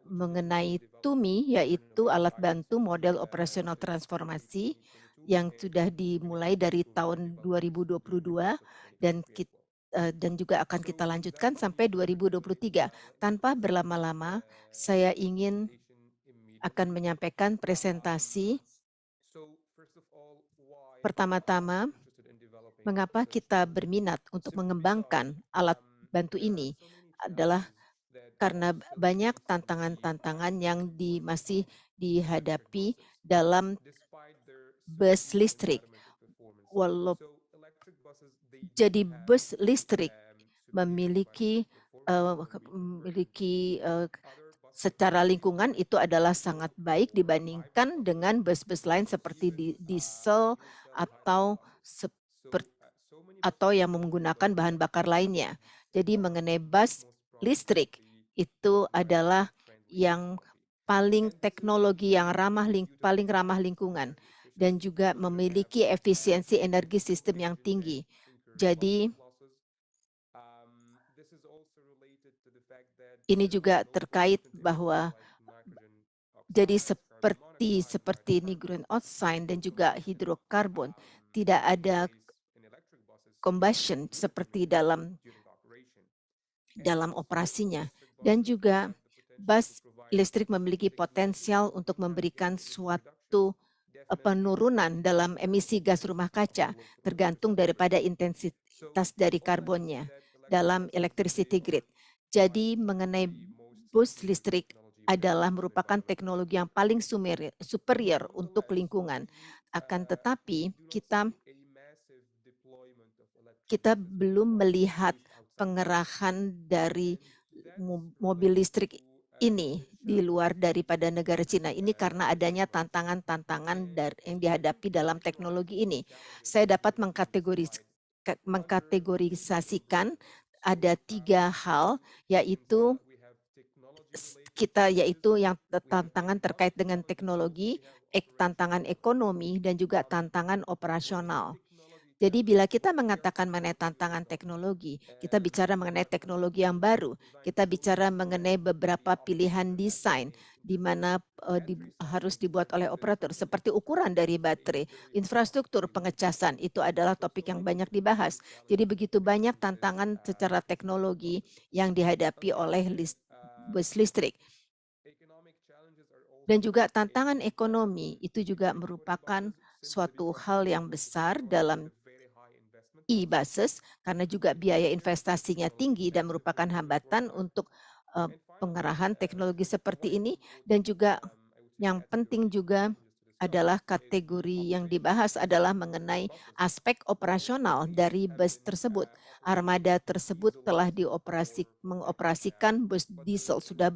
mengenai TUMI, yaitu alat bantu model operasional transformasi yang sudah dimulai dari tahun 2022 dan dan juga akan kita lanjutkan sampai 2023. Tanpa berlama-lama, saya ingin akan menyampaikan presentasi. Pertama-tama, mengapa kita berminat untuk mengembangkan alat bantu ini adalah karena banyak tantangan-tantangan yang masih dihadapi dalam bus listrik. Walau jadi bus listrik memiliki memiliki secara lingkungan itu adalah sangat baik dibandingkan dengan bus-bus lain seperti diesel atau atau yang menggunakan bahan bakar lainnya. Jadi mengenai bus listrik itu adalah yang paling teknologi yang paling ramah lingkungan dan juga memiliki efisiensi energi sistem yang tinggi. Jadi ini juga terkait bahwa jadi seperti nitrogen oxide dan juga hidrokarbon tidak ada combustion seperti dalam operasinya, dan juga bus listrik memiliki potensial untuk memberikan suatu penurunan dalam emisi gas rumah kaca tergantung daripada intensitas dari karbonnya dalam electricity grid. Jadi mengenai bus listrik adalah merupakan teknologi yang paling superior untuk lingkungan. Akan tetapi kita belum melihat pengerahan dari mobil listrik ini di luar daripada negara Cina. Ini karena adanya tantangan-tantangan yang dihadapi dalam teknologi ini. Saya dapat mengkategorisasikan ada 3 hal, yaitu yang tantangan terkait dengan teknologi, tantangan ekonomi, dan juga tantangan operasional. Jadi bila kita mengatakan mengenai tantangan teknologi, kita bicara mengenai teknologi yang baru, kita bicara mengenai beberapa pilihan desain di mana harus dibuat oleh operator, seperti ukuran dari baterai, infrastruktur pengecasan, itu adalah topik yang banyak dibahas. Jadi begitu banyak tantangan secara teknologi yang dihadapi oleh bus listrik. Dan juga tantangan ekonomi itu juga merupakan suatu hal yang besar dalam e-buses karena juga biaya investasinya tinggi dan merupakan hambatan untuk pengerahan teknologi seperti ini, dan juga yang penting juga adalah kategori yang dibahas adalah mengenai aspek operasional dari bus tersebut. Armada tersebut telah mengoperasikan bus diesel sudah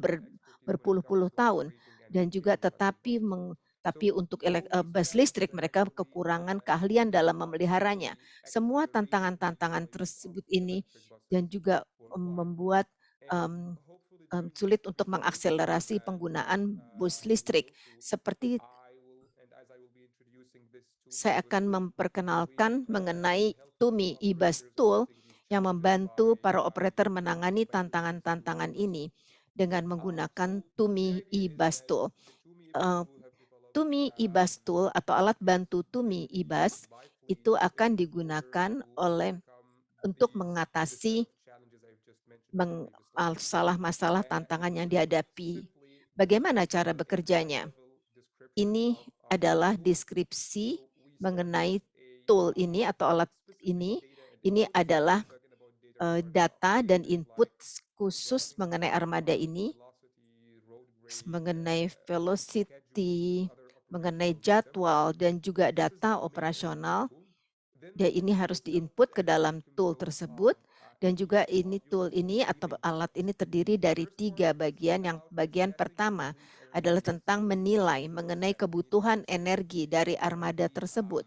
berpuluh-puluh tahun dan juga tapi untuk bus listrik mereka kekurangan keahlian dalam memeliharanya. Semua tantangan-tantangan tersebut ini dan juga membuat sulit untuk mengakselerasi penggunaan bus listrik. Seperti saya akan memperkenalkan mengenai TUMI e-bus tool yang membantu para operator menangani tantangan-tantangan ini dengan menggunakan TUMI e-bus tool. TUMI e-bus tool atau alat bantu TUMI e-bus itu akan digunakan untuk mengatasi masalah-masalah tantangan yang dihadapi. Bagaimana cara bekerjanya? Ini adalah deskripsi mengenai tool ini atau alat ini. Ini adalah data dan input khusus mengenai armada ini, mengenai velocity, mengenai jadwal, dan juga data operasional. Dan ini harus diinput ke dalam tool tersebut. Dan juga tool ini atau alat ini terdiri dari 3 bagian. Yang bagian pertama adalah tentang menilai mengenai kebutuhan energi dari armada tersebut.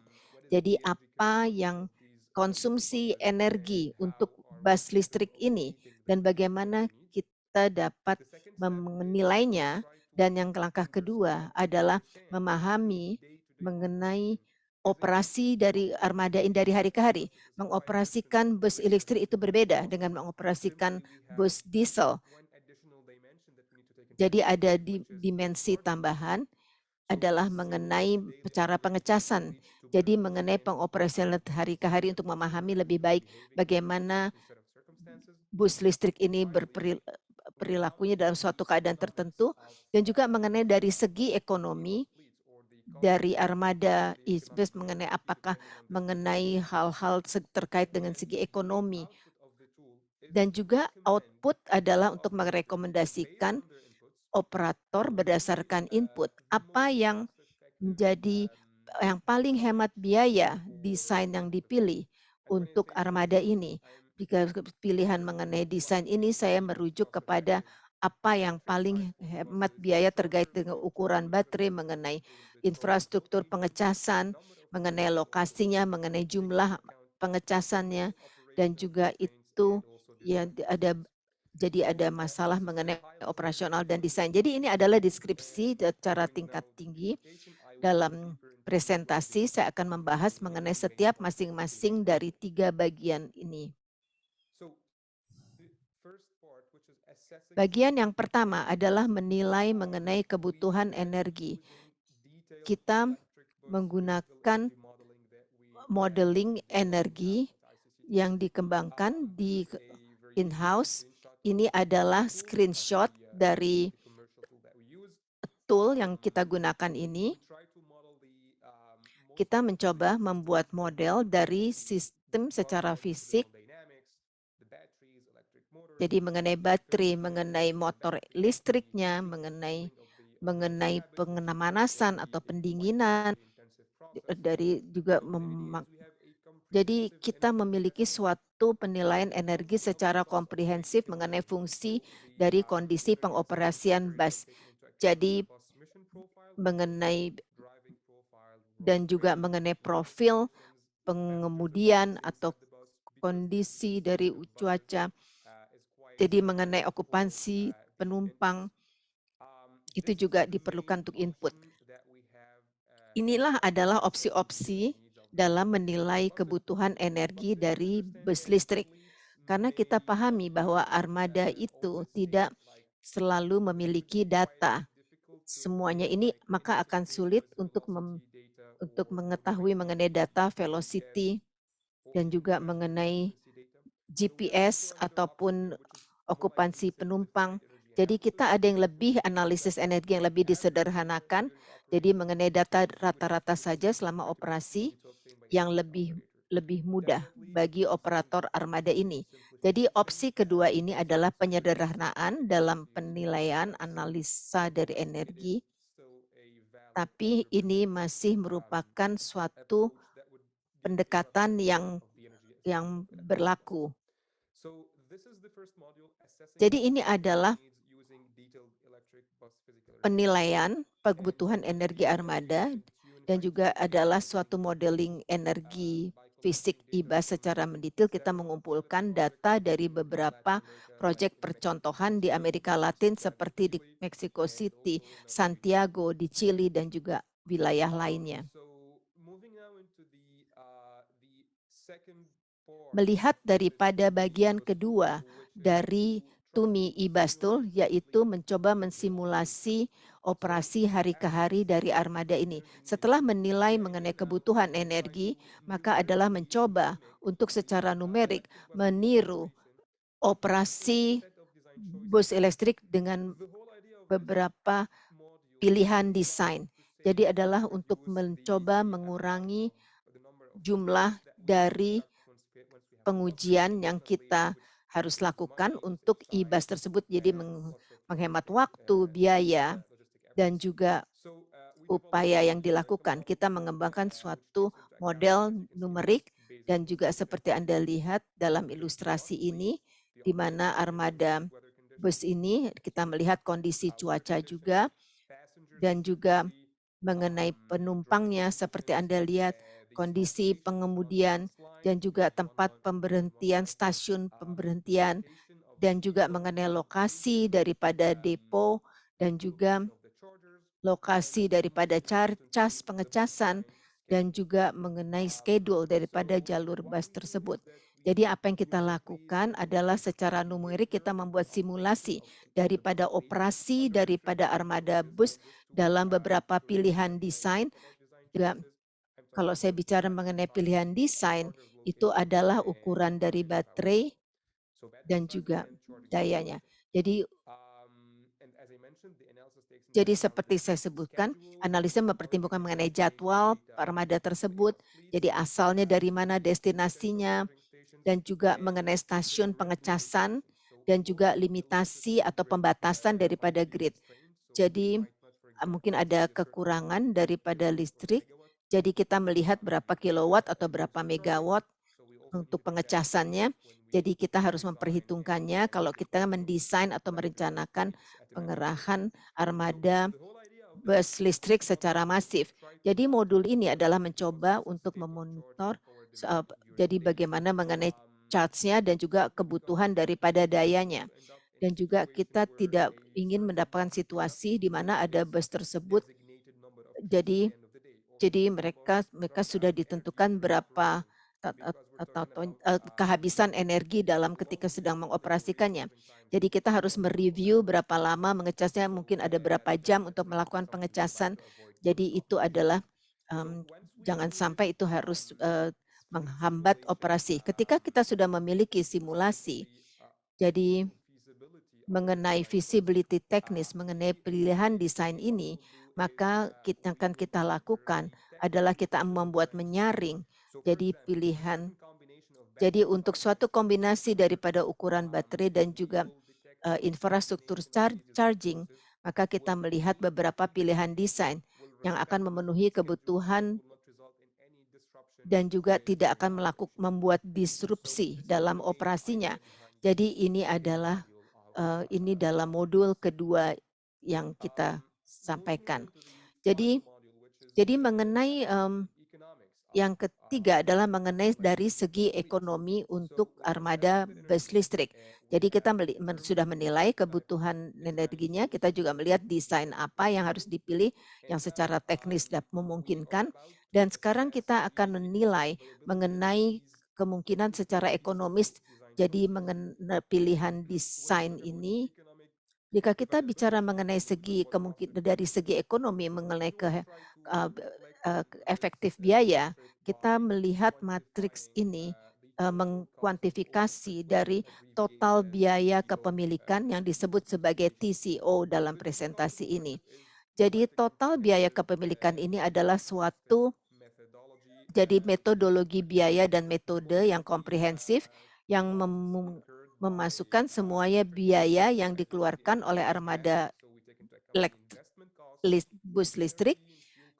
Jadi apa yang konsumsi energi untuk bus listrik ini dan bagaimana kita dapat menilainya. Dan yang langkah kedua adalah memahami mengenai operasi dari armada ini dari hari ke hari. Mengoperasikan bus listrik itu berbeda dengan mengoperasikan bus diesel. Jadi ada dimensi tambahan adalah mengenai cara pengecasan. Jadi mengenai pengoperasianan hari ke hari untuk memahami lebih baik bagaimana bus listrik ini perilakunya dalam suatu keadaan tertentu, dan juga mengenai dari segi ekonomi, dari armada e-bus mengenai apakah mengenai hal-hal terkait dengan segi ekonomi, dan juga output adalah untuk merekomendasikan operator berdasarkan input, apa yang menjadi yang paling hemat biaya desain yang dipilih untuk armada ini. Jika pilihan mengenai desain ini saya merujuk kepada apa yang paling hemat biaya terkait dengan ukuran baterai, mengenai infrastruktur pengecasan, mengenai lokasinya, mengenai jumlah pengecasannya, dan juga itu ya ada masalah mengenai operasional dan desain. Jadi ini adalah deskripsi secara tingkat tinggi. Dalam presentasi saya akan membahas mengenai setiap masing-masing dari 3 bagian ini. Bagian yang pertama adalah menilai mengenai kebutuhan energi. Kita menggunakan modeling energi yang dikembangkan di in-house. Ini adalah screenshot dari tool yang kita gunakan ini. Kita mencoba membuat model dari sistem secara fisik, jadi mengenai baterai, mengenai motor listriknya, mengenai pemanasan atau pendinginan, dari juga jadi kita memiliki suatu penilaian energi secara komprehensif mengenai fungsi dari kondisi pengoperasian bus. Jadi mengenai dan juga mengenai profil pengemudian atau kondisi dari cuaca. Jadi mengenai okupansi penumpang, itu juga diperlukan untuk input. Inilah adalah opsi-opsi dalam menilai kebutuhan energi dari bus listrik. Karena kita pahami bahwa armada itu tidak selalu memiliki data. Semuanya ini maka akan sulit untuk mengetahui mengenai data velocity dan juga mengenai GPS ataupun okupansi penumpang. Jadi kita ada yang lebih analisis energi yang lebih disederhanakan, jadi mengenai data rata-rata saja selama operasi yang lebih mudah bagi operator armada ini. Jadi opsi kedua ini adalah penyederhanaan dalam penilaian analisa dari energi, tapi ini masih merupakan suatu pendekatan yang berlaku. Jadi ini adalah penilaian kebutuhan energi armada dan juga adalah suatu modeling energi fisik IBA secara mendetail. Kita mengumpulkan data dari beberapa proyek percontohan di Amerika Latin seperti di Mexico City, Santiago, di Chili, dan juga wilayah lainnya. Melihat daripada bagian kedua dari TUMI e-Bustle, yaitu mencoba mensimulasi operasi hari ke hari dari armada ini. Setelah menilai mengenai kebutuhan energi, maka adalah mencoba untuk secara numerik meniru operasi bus listrik dengan beberapa pilihan desain. Jadi adalah untuk mencoba mengurangi jumlah dari pengujian yang kita harus lakukan untuk e-bus tersebut. Jadi menghemat waktu, biaya, dan juga upaya yang dilakukan. Kita mengembangkan suatu model numerik dan juga seperti Anda lihat dalam ilustrasi ini, di mana armada bus ini kita melihat kondisi cuaca juga, dan juga mengenai penumpangnya seperti Anda lihat, kondisi pengemudian, dan juga tempat pemberhentian, stasiun pemberhentian, dan juga mengenai lokasi daripada depo, dan juga lokasi daripada cas pengecasan, dan juga mengenai schedule daripada jalur bus tersebut. Jadi apa yang kita lakukan adalah secara numerik kita membuat simulasi daripada operasi daripada armada bus dalam beberapa pilihan desain. Juga kalau saya bicara mengenai pilihan desain, itu adalah ukuran dari baterai dan juga dayanya. Jadi seperti saya sebutkan, analisa mempertimbangkan mengenai jadwal armada tersebut, jadi asalnya dari mana, destinasinya, dan juga mengenai stasiun pengecasan, dan juga limitasi atau pembatasan daripada grid. Jadi, mungkin ada kekurangan daripada listrik, jadi kita melihat berapa kilowatt atau berapa megawatt untuk pengecasannya. Jadi kita harus memperhitungkannya kalau kita mendesain atau merencanakan pengerahan armada bus listrik secara masif. Jadi modul ini adalah mencoba untuk memonitor jadi bagaimana mengenai charge-nya dan juga kebutuhan daripada dayanya. Dan juga kita tidak ingin mendapatkan situasi di mana ada bus tersebut jadi mereka mereka sudah ditentukan berapa kehabisan energi dalam ketika sedang mengoperasikannya. Jadi kita harus mereview berapa lama mengecasnya, mungkin ada berapa jam untuk melakukan pengecasan. Jadi itu adalah, jangan sampai itu harus, menghambat operasi. Ketika kita sudah memiliki simulasi, jadi mengenai visibility teknis, mengenai pilihan desain ini, maka akan kita lakukan adalah kita membuat menyaring. Jadi pilihan jadi untuk suatu kombinasi daripada ukuran baterai dan juga, infrastruktur charging, maka kita melihat beberapa pilihan desain yang akan memenuhi kebutuhan dan juga tidak akan membuat disrupsi dalam operasinya. Jadi ini adalah, ini dalam modul kedua yang kita sampaikan. Jadi mengenai, yang ketiga adalah mengenai dari segi ekonomi untuk armada bus listrik. Jadi kita sudah menilai kebutuhan energinya, kita juga melihat desain apa yang harus dipilih yang secara teknis memungkinkan, dan sekarang kita akan menilai mengenai kemungkinan secara ekonomis. Jadi mengenai pilihan desain ini, jika kita bicara mengenai segi dari segi ekonomi mengenai efektif biaya, kita melihat matriks ini, mengkuantifikasi dari total biaya kepemilikan yang disebut sebagai TCO dalam presentasi ini. Jadi total biaya kepemilikan ini adalah suatu metodologi biaya dan metode yang komprehensif yang memasukkan semuanya biaya yang dikeluarkan oleh armada bus listrik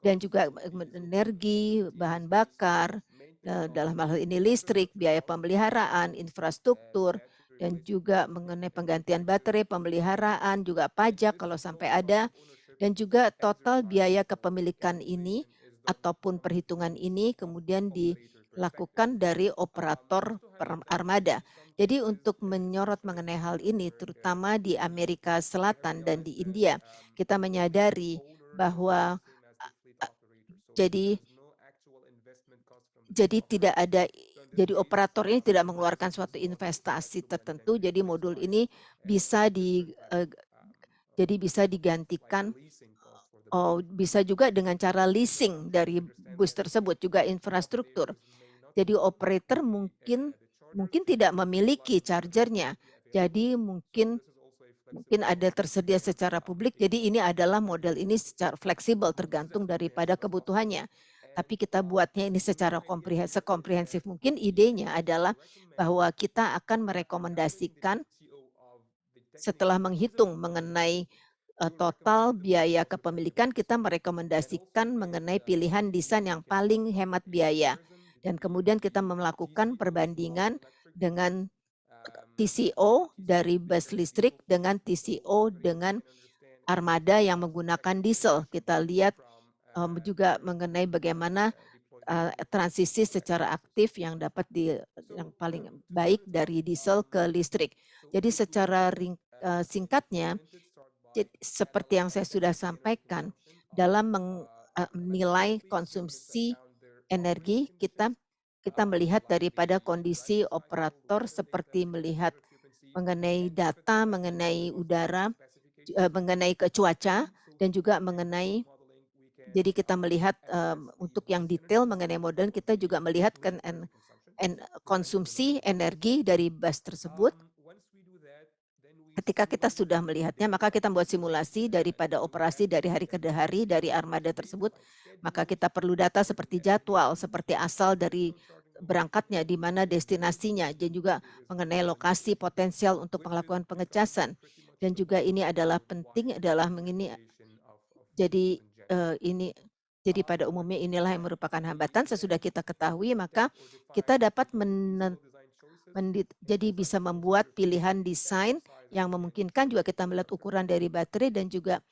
dan juga energi, bahan bakar, dalam hal ini listrik, biaya pemeliharaan, infrastruktur, dan juga mengenai penggantian baterai, pemeliharaan, juga pajak kalau sampai ada, dan juga total biaya kepemilikan ini ataupun perhitungan ini kemudian dilakukan dari operator armada. Jadi untuk menyorot mengenai hal ini terutama di Amerika Selatan dan di India, kita menyadari bahwa jadi tidak ada operator ini tidak mengeluarkan suatu investasi tertentu, jadi modul ini bisa bisa digantikan, bisa juga dengan cara leasing dari bus tersebut, juga infrastruktur. Jadi operator mungkin tidak memiliki chargernya, jadi mungkin ada tersedia secara publik, jadi ini adalah model ini secara fleksibel tergantung daripada kebutuhannya. Tapi kita buatnya ini secara sekomprehensif mungkin, idenya adalah bahwa kita akan merekomendasikan setelah menghitung mengenai, total biaya kepemilikan, kita merekomendasikan mengenai pilihan desain yang paling hemat biaya. Dan kemudian kita melakukan perbandingan dengan TCO dari bus listrik dengan TCO dengan armada yang menggunakan diesel. Kita lihat, juga mengenai bagaimana, transisi secara aktif yang dapat yang paling baik dari diesel ke listrik. Jadi secara singkatnya, seperti yang saya sudah sampaikan, dalam menilai konsumsi energi kita kita melihat daripada kondisi operator seperti melihat mengenai data, mengenai udara, mengenai cuaca dan juga mengenai jadi kita melihat, untuk yang detail mengenai model kita juga melihat kan konsumsi energi dari bus tersebut. Ketika kita sudah melihatnya, maka kita membuat simulasi daripada operasi dari hari ke hari dari armada tersebut, maka kita perlu data seperti jadwal, seperti asal dari berangkatnya, di mana destinasinya, dan juga mengenai lokasi potensial untuk melakukan pengecasan. Dan juga ini adalah penting adalah jadi, ini jadi pada umumnya inilah yang merupakan hambatan sesudah kita ketahui maka kita dapat jadi bisa membuat pilihan desain yang memungkinkan juga kita melihat ukuran dari baterai dan juga,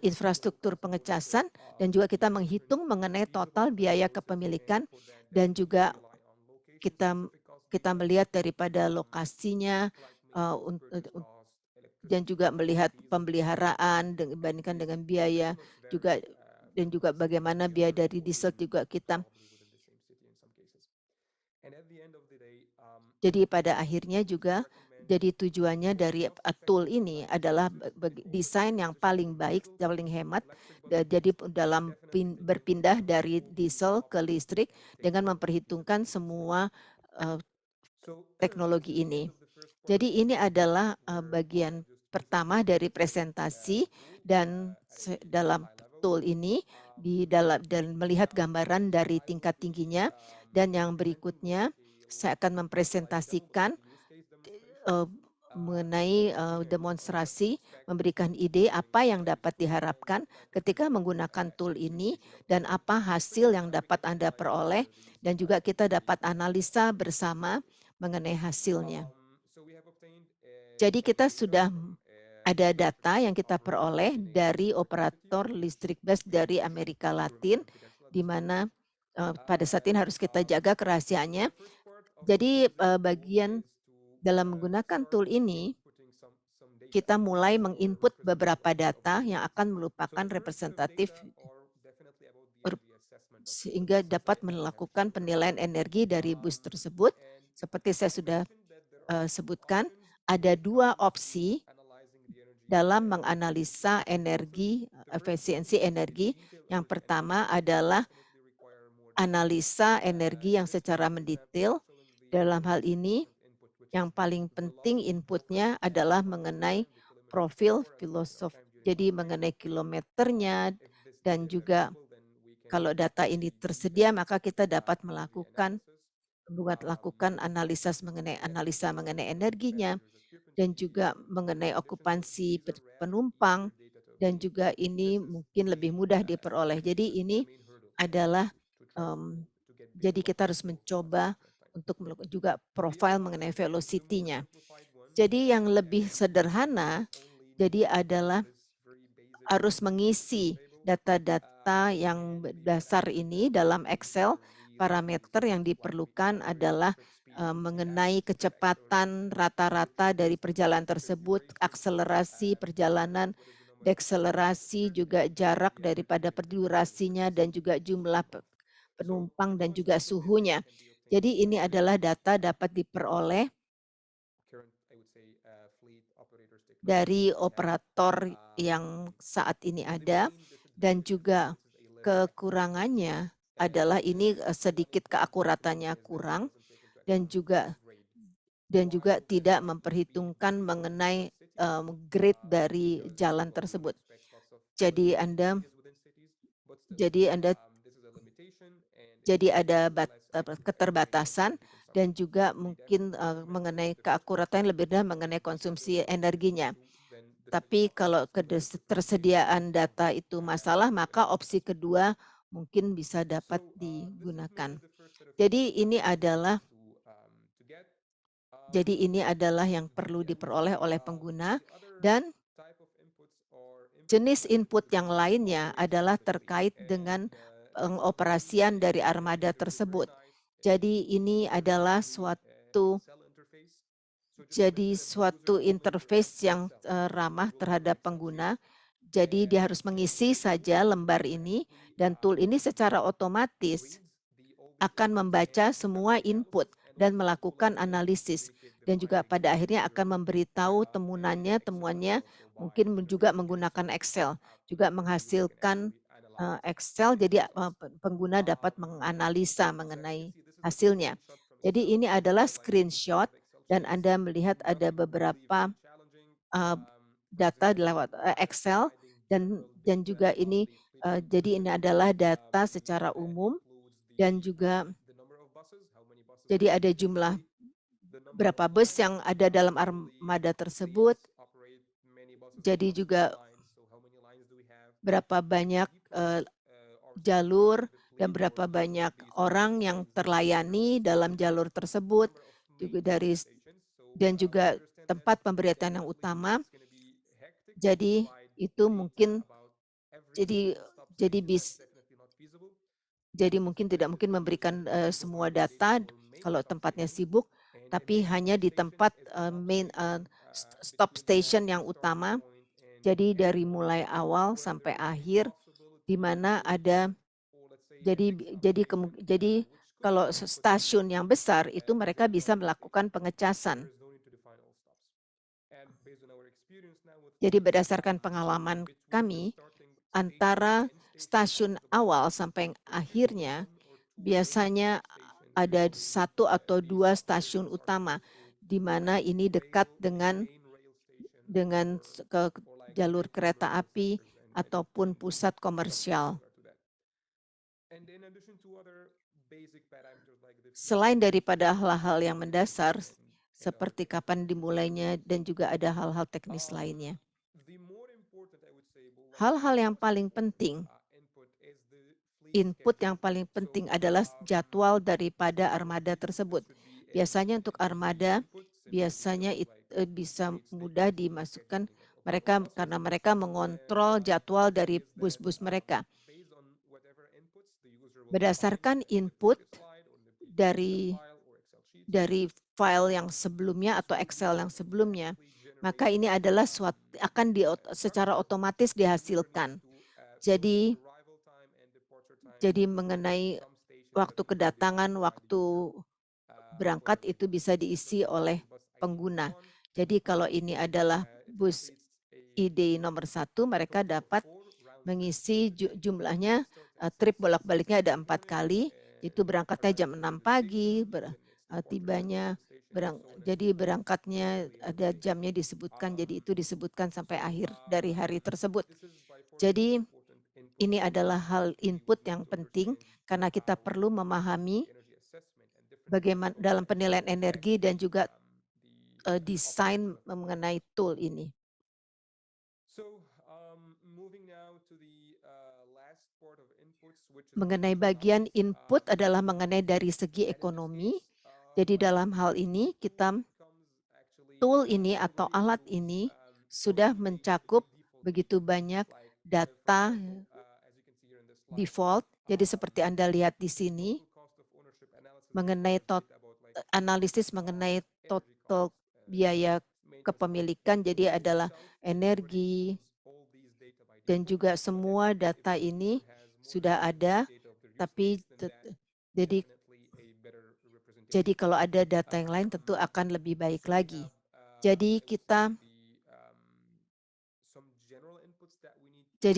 infrastruktur pengecasan dan juga kita menghitung mengenai total biaya kepemilikan dan juga kita kita melihat daripada lokasinya, eee, un un dan juga melihat pemeliharaan dibandingkan dengan biaya juga dan juga bagaimana biaya dari diesel juga kita. Jadi pada akhirnya juga, jadi tujuannya dari, tool ini adalah desain yang paling baik, paling hemat, jadi dalam berpindah dari diesel ke listrik dengan memperhitungkan semua, eee, teknologi ini. Jadi ini adalah, bagian pertama dari presentasi dan dalam tool ini di dalam dan melihat gambaran dari tingkat tingginya dan yang berikutnya saya akan mempresentasikan, eee, mengenai, demonstrasi, memberikan ide apa yang dapat diharapkan ketika menggunakan tool ini dan apa hasil yang dapat Anda peroleh dan juga kita dapat analisa bersama mengenai hasilnya. Jadi kita sudah ada data yang kita peroleh dari operator listrik bus dari Amerika Latin, di mana, pada saat ini harus kita jaga kerahasiaannya. Jadi, bagian dalam menggunakan tool ini, kita mulai menginput beberapa data yang akan merupakan representatif sehingga dapat melakukan penilaian energi dari bus tersebut. Seperti saya sudah, sebutkan, ada 2 opsi dalam menganalisa energi, efisiensi energi. Yang pertama adalah analisa energi yang secara mendetail. Dalam hal ini, yang paling penting inputnya adalah mengenai profil jadi mengenai kilometernya dan juga kalau data ini tersedia maka kita dapat lakukan analisa mengenai energinya dan juga mengenai okupansi penumpang dan juga ini mungkin lebih mudah diperoleh. Jadi ini adalah, mmm, jadi kita harus mencoba untuk melakukan juga profile mengenai velocity-nya. Jadi yang lebih sederhana, jadi adalah harus mengisi data-data yang dasar ini dalam Excel. Parameter yang diperlukan adalah, mengenai kecepatan rata-rata dari perjalanan tersebut, akselerasi perjalanan, dekselerasi, juga jarak daripada durasinya dan juga jumlah penumpang dan juga suhunya. Jadi ini adalah data dapat diperoleh dari operator yang saat ini ada dan juga kekurangannya adalah ini, sedikit keakuratannya kurang dan juga tidak memperhitungkan mengenai, grade dari jalan tersebut. Jadi Anda jadi Anda jadi ada keterbatasan dan juga mungkin, mengenai keakuratan lebih rendah mengenai konsumsi energinya. Tapi kalau ketersediaan data itu masalah, maka opsi kedua mungkin bisa dapat digunakan. Jadi ini adalah yang perlu diperoleh oleh pengguna dan jenis input yang lainnya adalah terkait dengan pengoperasian dari armada tersebut. Jadi ini adalah suatu interface yang, ramah terhadap pengguna. Jadi dia harus mengisi saja lembar ini dan tool ini secara otomatis akan membaca semua input dan melakukan analisis, dan juga pada akhirnya akan memberitahu temuannya mungkin juga menggunakan Excel, juga menghasilkan, Excel jadi, pengguna dapat menganalisa mengenai hasilnya. Jadi ini adalah screenshot dan Anda melihat ada beberapa, eee, data lewat, Excel dan juga ini, jadi ini adalah data secara umum dan juga jadi ada jumlah berapa bus yang ada dalam armada tersebut, jadi juga berapa banyak, jalur dan berapa banyak orang yang terlayani dalam jalur tersebut, juga dan juga tempat pemberitaan yang utama. Jadi itu mungkin jadi jadi bis jadi mungkin tidak mungkin memberikan, semua data kalau tempatnya sibuk, tapi hanya di tempat, main, stop station yang utama. Jadi dari mulai awal sampai akhir, di mana ada jadi kalau stasiun yang besar itu mereka bisa melakukan pengecasan. Jadi berdasarkan pengalaman kami, antara stasiun awal sampai akhirnya, biasanya ada satu atau 2 stasiun utama, di mana ini dekat dengan jalur kereta api ataupun pusat komersial. Selain daripada hal-hal yang mendasar, seperti kapan dimulainya dan juga ada hal-hal teknis lainnya. Hal-hal yang paling penting, input yang paling penting adalah jadwal daripada armada tersebut. Biasanya untuk armada, biasanya bisa mudah dimasukkan mereka karena mereka mengontrol jadwal dari bus-bus mereka. Berdasarkan input dari file yang sebelumnya atau Excel yang sebelumnya, maka ini adalah akan secara otomatis dihasilkan. Jadi mengenai waktu kedatangan, waktu berangkat itu bisa diisi oleh pengguna. Jadi kalau ini adalah bus ID nomor satu, mereka dapat mengisi jumlahnya, trip bolak-baliknya ada 4 kali, itu berangkatnya jam 6 pagi, tibanya jadi berangkatnya ada jamnya disebutkan, jadi itu disebutkan sampai akhir dari hari tersebut. Jadi ini adalah hal input yang penting karena kita perlu memahami bagaimana dalam penilaian energi dan juga, desain mengenai tool ini. Mengenai bagian input adalah mengenai dari segi ekonomi. Jadi dalam hal ini tool ini atau alat ini sudah mencakup begitu banyak data default. Jadi seperti Anda lihat di sini mengenai analisis mengenai total biaya kepemilikan, jadi adalah energi dan juga semua data ini sudah ada, tapi jadi kalau ada data yang lain tentu akan lebih baik lagi. Jadi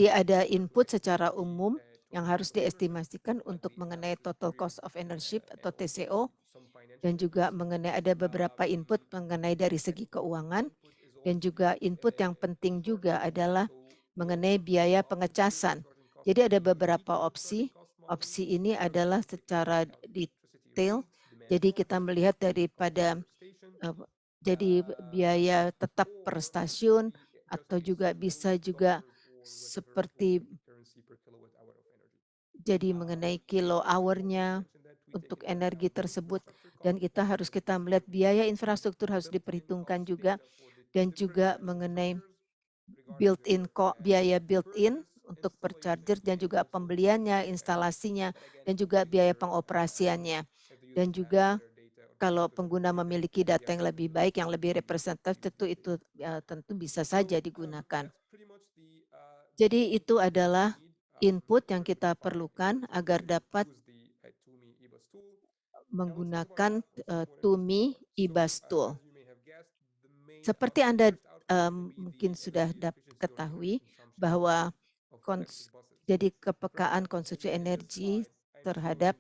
ada input secara umum yang harus diestimasikan untuk mengenai total cost of ownership atau TCO, dan juga mengenai ada beberapa input mengenai dari segi keuangan, dan juga input yang penting juga adalah mengenai biaya pengecasan. Jadi ada beberapa opsi, opsi ini adalah secara detail, jadi kita melihat daripada jadi biaya tetap per stasiun atau juga bisa juga seperti jadi mengenai kilo hour-nya untuk energi tersebut, dan kita melihat biaya infrastruktur harus diperhitungkan juga, dan juga mengenai biaya built-in untuk per charger dan juga pembeliannya, instalasinya, dan juga biaya pengoperasiannya. Dan juga kalau pengguna memiliki data yang lebih baik, yang lebih representatif, tentu itu tentu bisa saja digunakan. Jadi itu adalah input yang kita perlukan agar dapat menggunakan, Tumi eBus Tool. Seperti Anda, mungkin sudah ketahui bahwa jadi kepekaan konsumsi energi terhadap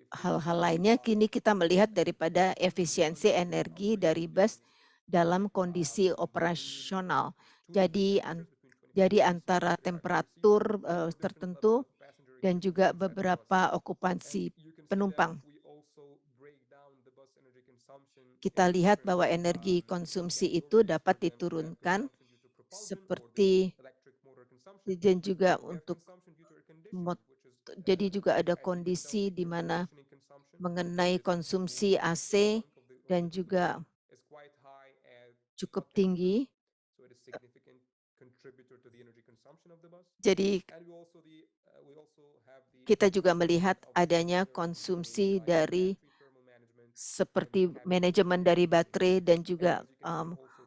hal-hal lainnya, kini kita melihat daripada efisiensi energi dari bus dalam kondisi operasional. Jadi antara temperatur, tertentu dan juga beberapa okupansi penumpang. Kita lihat bahwa energi konsumsi itu dapat diturunkan seperti dan juga untuk jadi juga ada kondisi di mana mengenai konsumsi AC dan juga cukup tinggi. Jadi kita juga melihat adanya konsumsi dari seperti manajemen dari baterai dan juga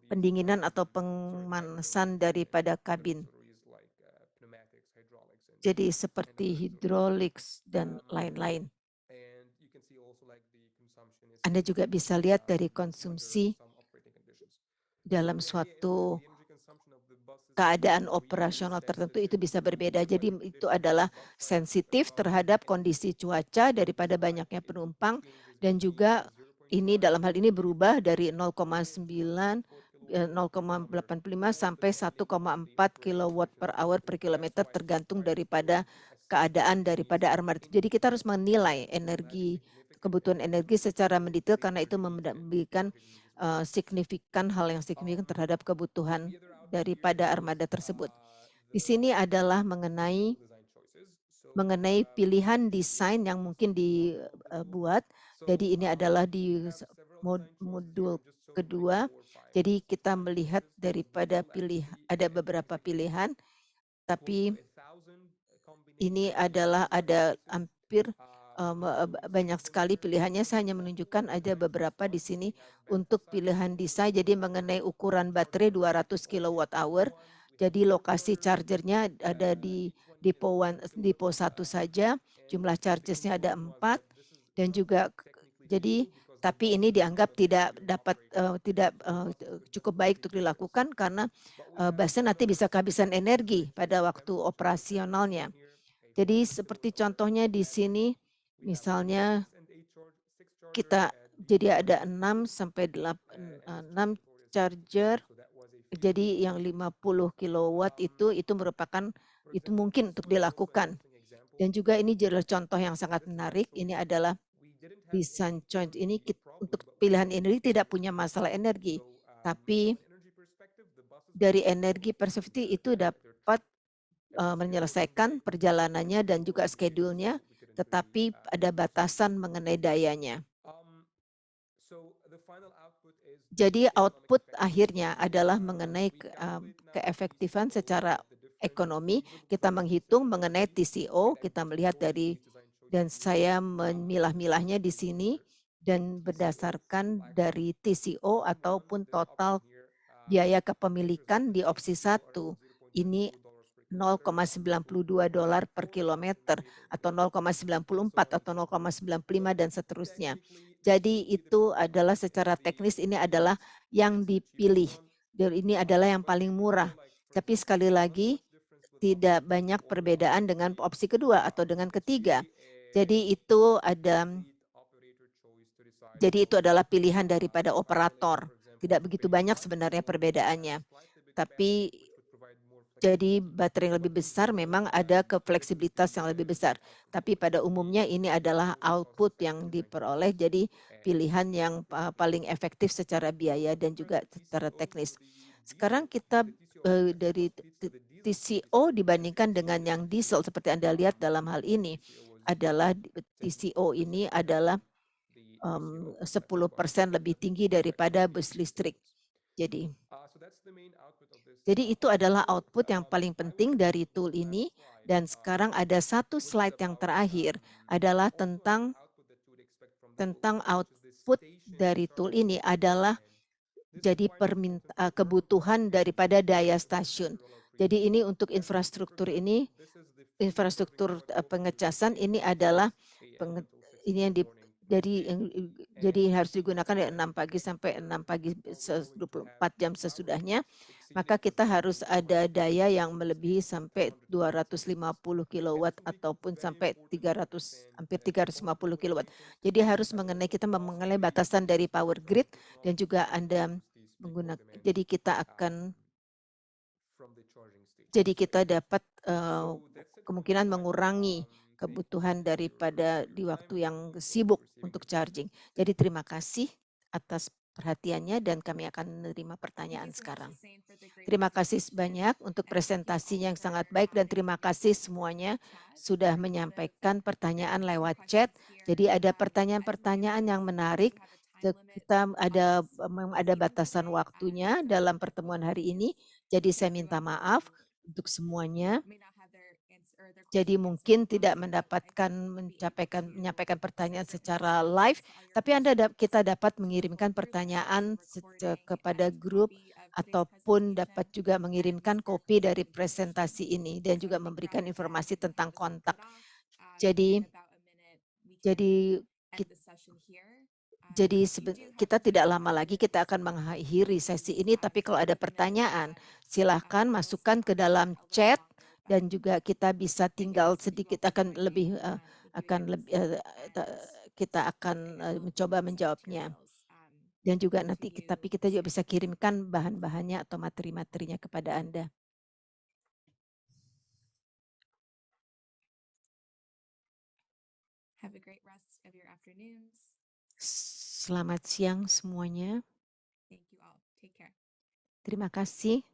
pendinginan atau pemanasan daripada kabin. Jadi seperti hidrolik dan lain-lain. Anda juga bisa lihat dari konsumsi dalam suatu keadaan operasional tertentu itu bisa berbeda. Jadi itu adalah sensitif terhadap kondisi cuaca daripada banyaknya penumpang dan juga ini dalam hal ini berubah dari 0,9, 0,85 sampai 1,4 kilowatt per hour per kilometer tergantung daripada keadaan daripada armada. Jadi kita harus menilai kebutuhan energi secara mendetail karena itu memberikan hal yang signifikan terhadap kebutuhan daripada armada tersebut. Di sini adalah mengenai pilihan desain yang mungkin dibuat. Jadi ini adalah di modul kedua. Jadi kita melihat daripada ada beberapa pilihan, tapi ini adalah ada hampir banyak sekali pilihannya. Saya hanya menunjukkan ada beberapa di sini untuk pilihan desain. Jadi mengenai ukuran baterai 200 kWh. Jadi lokasi chargernya ada di depo 1 saja. Jumlah chargersnya ada 4 dan juga jadi tapi ini dianggap tidak cukup baik untuk dilakukan karena busnya nanti bisa kehabisan energi pada waktu operasionalnya. Jadi seperti contohnya di sini, misalnya jadi ada 6 sampai 6 charger, jadi yang 50 kilowatt itu merupakan itu mungkin untuk dilakukan. Dan juga ini adalah contoh yang sangat menarik, ini adalah desain choice ini untuk pilihan energi tidak punya masalah energi, tapi dari energi perspektif itu dapat menyelesaikan perjalanannya dan juga schedule-nya, tetapi ada batasan mengenai dayanya. Jadi output akhirnya adalah mengenai keefektifan secara ekonomi. Kita menghitung mengenai TCO, kita melihat dan saya memilah-milahnya di sini dan berdasarkan dari TCO ataupun total biaya kepemilikan di opsi 1. Ini $0,92 per kilometer atau 0,94 atau 0,95 dan seterusnya. Jadi itu adalah secara teknis ini adalah yang dipilih. Dan ini adalah yang paling murah. Tapi sekali lagi tidak banyak perbedaan dengan opsi kedua atau dengan ketiga. Jadi itu adalah pilihan daripada operator. Tidak begitu banyak sebenarnya perbedaannya. Tapi jadi baterai yang lebih besar memang ada fleksibilitas yang lebih besar. Tapi pada umumnya ini adalah output yang diperoleh, jadi pilihan yang paling efektif secara biaya dan juga secara teknis. Sekarang kita dari TCO dibandingkan dengan yang diesel seperti Anda lihat dalam hal ini adalah TCO ini adalah 10% lebih tinggi daripada bus listrik. Jadi itu adalah output yang paling penting dari tool ini dan sekarang ada satu slide yang terakhir adalah tentang output dari tool ini adalah jadi kebutuhan daripada daya stasiun. Jadi ini untuk infrastruktur pengecasan ini adalah ini yang jadi harus digunakan dari 6 pagi sampai 6 pagi 24 jam sesudahnya, maka kita harus ada daya yang melebihi sampai 250 kilowatt ataupun sampai 300, hampir 350 kilowatt. Jadi harus kita mengenai batasan dari power grid dan juga Anda jadi kita dapat kemungkinan mengurangi kebutuhan daripada di waktu yang sibuk untuk charging. Jadi terima kasih atas perhatiannya dan kami akan menerima pertanyaan sekarang. Terima kasih banyak untuk presentasinya yang sangat baik dan terima kasih semuanya sudah menyampaikan pertanyaan lewat chat. Jadi ada pertanyaan-pertanyaan yang menarik. Kita memang ada batasan waktunya dalam pertemuan hari ini. Jadi saya minta maaf untuk semuanya. Jadi mungkin tidak menyampaikan pertanyaan secara live, tapi kita dapat mengirimkan pertanyaan kepada grup ataupun dapat juga mengirimkan kopi dari presentasi ini dan juga memberikan informasi tentang kontak. Jadi jadi jadi kita tidak lama lagi kita akan mengakhiri sesi ini, tapi kalau ada pertanyaan silahkan masukkan ke dalam chat dan juga kita bisa tinggal sedikit kita akan mencoba menjawabnya. Dan juga nanti tapi kita juga bisa kirimkan bahan-bahannya atau materi-materinya kepada Anda. Selamat siang semuanya. Terima kasih.